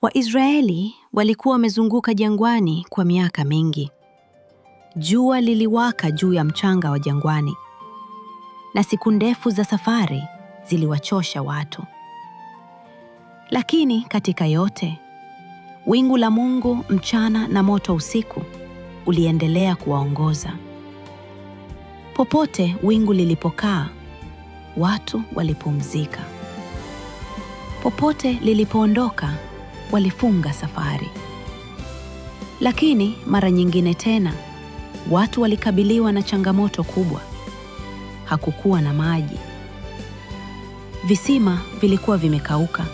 Waisraeli walikuwa wamezunguka jangwani kwa miaka mingi. Jua liliwaka juu ya mchanga wa jangwani, na siku ndefu za safari ziliwachosha watu. Lakini katika yote, wingu la Mungu mchana na moto usiku uliendelea kuwaongoza. Popote wingu lilipokaa, watu walipumzika. Popote lilipoondoka, walifunga safari. Lakini mara nyingine tena, watu walikabiliwa na changamoto kubwa. Hakukuwa na maji. Visima vilikuwa vimekauka,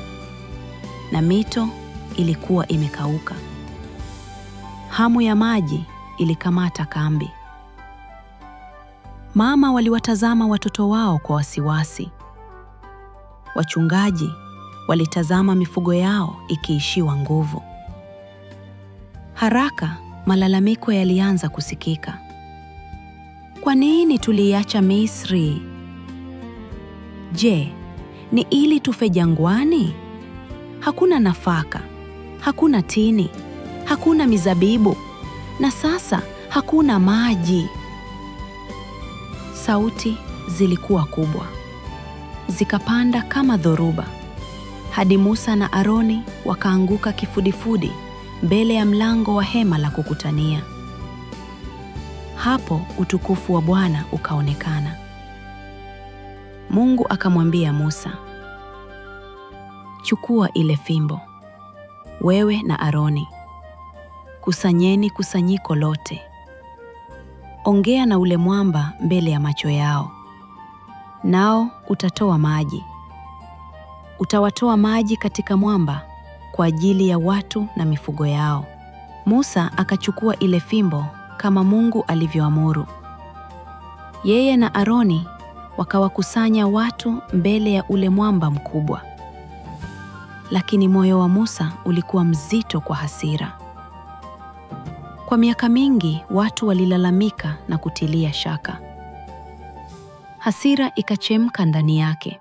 na mito ilikuwa imekauka. Hamu ya maji ilikamata kambi. Mama waliwatazama watoto wao kwa wasiwasi. Wachungaji walitazama mifugo yao ikiishiwa nguvu. Haraka malalamiko yalianza kusikika. Kwa nini tuliacha Misri? Je, ni ili tufe jangwani? Hakuna nafaka, hakuna tini, hakuna mizabibu, na sasa hakuna maji. Sauti zilikuwa kubwa, zikapanda kama dhoruba, hadi Musa na Aroni wakaanguka kifudifudi mbele ya mlango wa hema la kukutania. Hapo utukufu wa Bwana ukaonekana. Mungu akamwambia Musa, chukua ile fimbo, wewe na Aroni, kusanyeni kusanyiko lote. Ongea na ule mwamba mbele ya macho yao, nao utatoa maji. Utawatoa maji katika mwamba kwa ajili ya watu na mifugo yao. Musa akachukua ile fimbo kama Mungu alivyoamuru. Yeye na Aroni wakawakusanya watu mbele ya ule mwamba mkubwa. Lakini moyo wa Musa ulikuwa mzito kwa hasira. Kwa miaka mingi watu walilalamika na kutilia shaka. Hasira ikachemka ndani yake.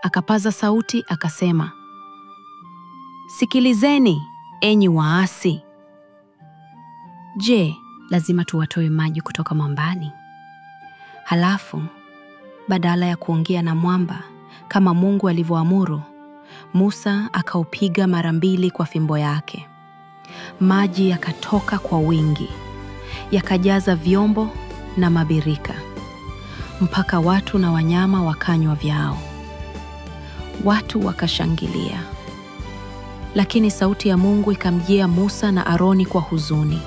Akapaza sauti akasema, sikilizeni, enyi waasi. Je, lazima tuwatoe maji kutoka mwambani? Halafu, badala ya kuongea na mwamba kama Mungu alivyoamuru, Musa akaupiga mara mbili kwa fimbo yake. Maji yakatoka kwa wingi, yakajaza vyombo na mabirika, mpaka watu na wanyama wakanywa vyao. Watu wakashangilia. Lakini sauti ya Mungu ikamjia Musa na Aroni kwa huzuni.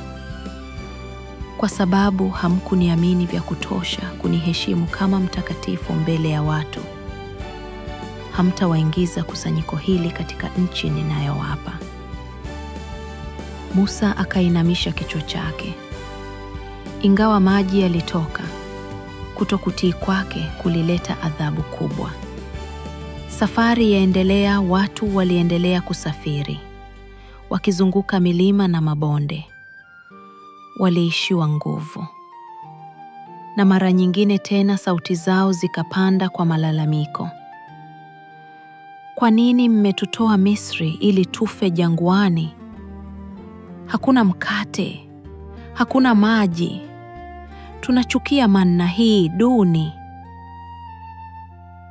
Kwa sababu hamkuniamini vya kutosha kuniheshimu kama mtakatifu mbele ya watu, hamtawaingiza kusanyiko hili katika nchi ninayowapa. Musa akainamisha kichwa chake. Ingawa maji yalitoka, kutokutii kwake kulileta adhabu kubwa. Safari yaendelea, watu waliendelea kusafiri, wakizunguka milima na mabonde. Waliishiwa nguvu. Na mara nyingine tena sauti zao zikapanda kwa malalamiko. Kwa nini mmetutoa Misri ili tufe jangwani? Hakuna mkate, hakuna maji. Tunachukia manna hii duni.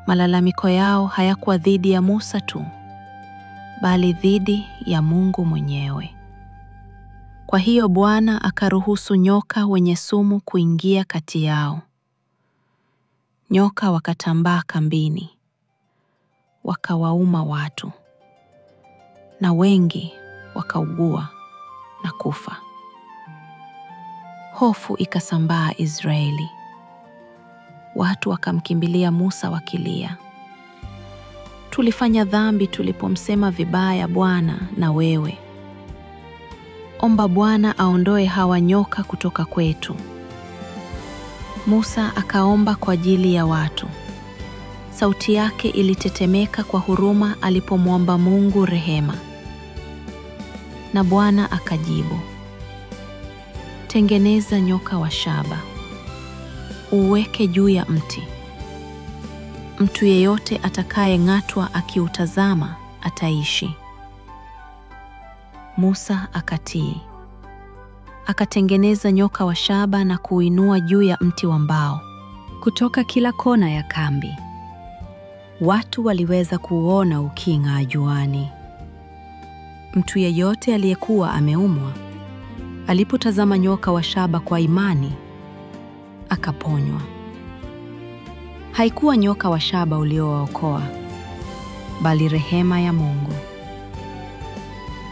Malalamiko yao hayakuwa dhidi ya Musa tu, bali dhidi ya Mungu mwenyewe. Kwa hiyo Bwana akaruhusu nyoka wenye sumu kuingia kati yao. Nyoka wakatambaa kambini, wakawauma watu, na wengi wakaugua na kufa. Hofu ikasambaa Israeli. Watu wakamkimbilia Musa wakilia, tulifanya dhambi tulipomsema vibaya Bwana na wewe. Omba Bwana aondoe hawa nyoka kutoka kwetu. Musa akaomba kwa ajili ya watu. Sauti yake ilitetemeka kwa huruma alipomwomba Mungu rehema. Na Bwana akajibu, tengeneza nyoka wa shaba, uweke juu ya mti. Mtu yeyote atakayeng'atwa akiutazama ataishi. Musa akatii. Akatengeneza nyoka wa shaba na kuinua juu ya mti wa mbao. Kutoka kila kona ya kambi, watu waliweza kuona uking'aa juani. Mtu yeyote aliyekuwa ameumwa, alipotazama nyoka wa shaba kwa imani, akaponywa. Haikuwa nyoka wa shaba uliowaokoa, bali rehema ya Mungu.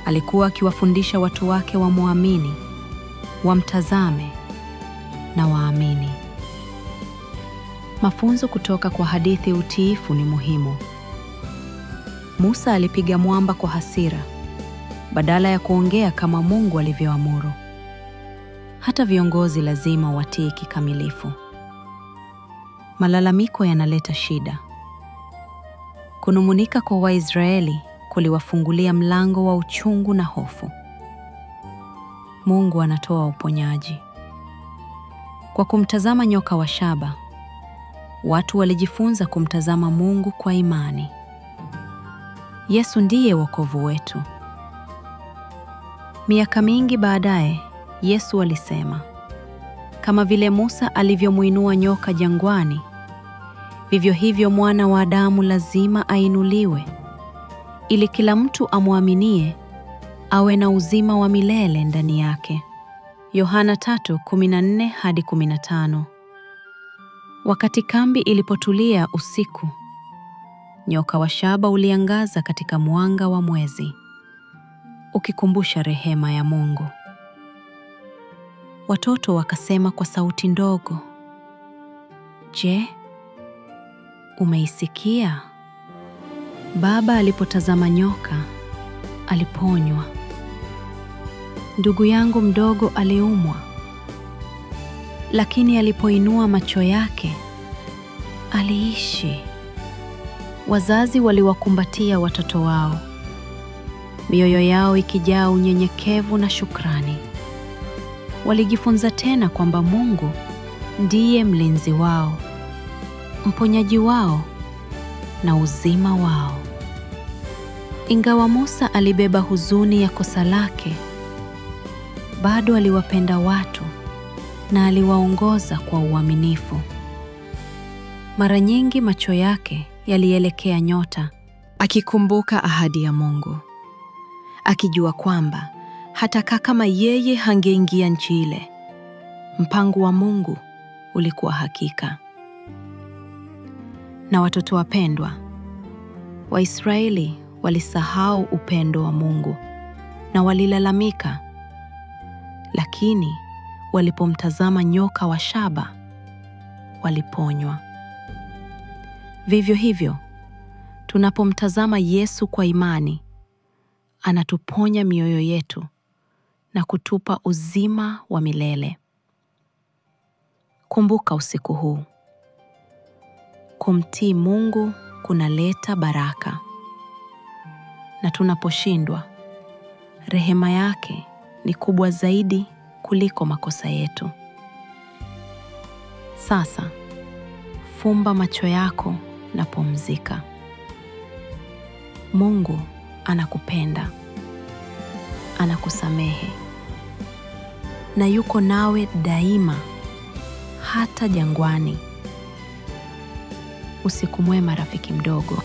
Alikuwa akiwafundisha watu wake wamwamini, wamtazame na waamini. Mafunzo kutoka kwa hadithi utiifu ni muhimu. Musa alipiga mwamba kwa hasira, badala ya kuongea kama Mungu alivyoamuru. Hata viongozi lazima watii kikamilifu. Malalamiko yanaleta shida. Kunung'unika kwa Waisraeli kuliwafungulia mlango wa uchungu na hofu. Mungu anatoa uponyaji. Kwa kumtazama nyoka wa shaba, watu walijifunza kumtazama Mungu kwa imani. Yesu ndiye wokovu wetu. Miaka mingi baadaye, Yesu alisema, kama vile Musa alivyomuinua nyoka jangwani, vivyo hivyo Mwana wa Adamu lazima ainuliwe, ili kila mtu amwaminie awe na uzima wa milele ndani yake. Yohana 3:14-15. Wakati kambi ilipotulia usiku, nyoka wa shaba uliangaza katika mwanga wa mwezi, ukikumbusha rehema ya Mungu. Watoto wakasema kwa sauti ndogo, "Je, umeisikia?" Baba alipotazama nyoka, aliponywa. Ndugu yangu mdogo aliumwa, lakini alipoinua macho yake, aliishi. Wazazi waliwakumbatia watoto wao, mioyo yao ikijaa unyenyekevu na shukrani. Walijifunza tena kwamba Mungu ndiye mlinzi wao, mponyaji wao na uzima wao. Ingawa Musa alibeba huzuni ya kosa lake, bado aliwapenda watu na aliwaongoza kwa uaminifu. Mara nyingi macho yake yalielekea nyota, akikumbuka ahadi ya Mungu, akijua kwamba hata kama yeye hangeingia nchi ile, mpango wa Mungu ulikuwa hakika. Na watoto wapendwa, Waisraeli walisahau upendo wa Mungu na walilalamika, lakini walipomtazama nyoka wa shaba, waliponywa. Vivyo hivyo, tunapomtazama Yesu kwa imani, anatuponya mioyo yetu na kutupa uzima wa milele. Kumbuka usiku huu, kumtii Mungu kunaleta baraka. Na tunaposhindwa, rehema yake ni kubwa zaidi kuliko makosa yetu. Sasa, fumba macho yako na pumzika. Mungu anakupenda, anakusamehe, na yuko nawe daima, hata jangwani. Usiku mwema rafiki mdogo.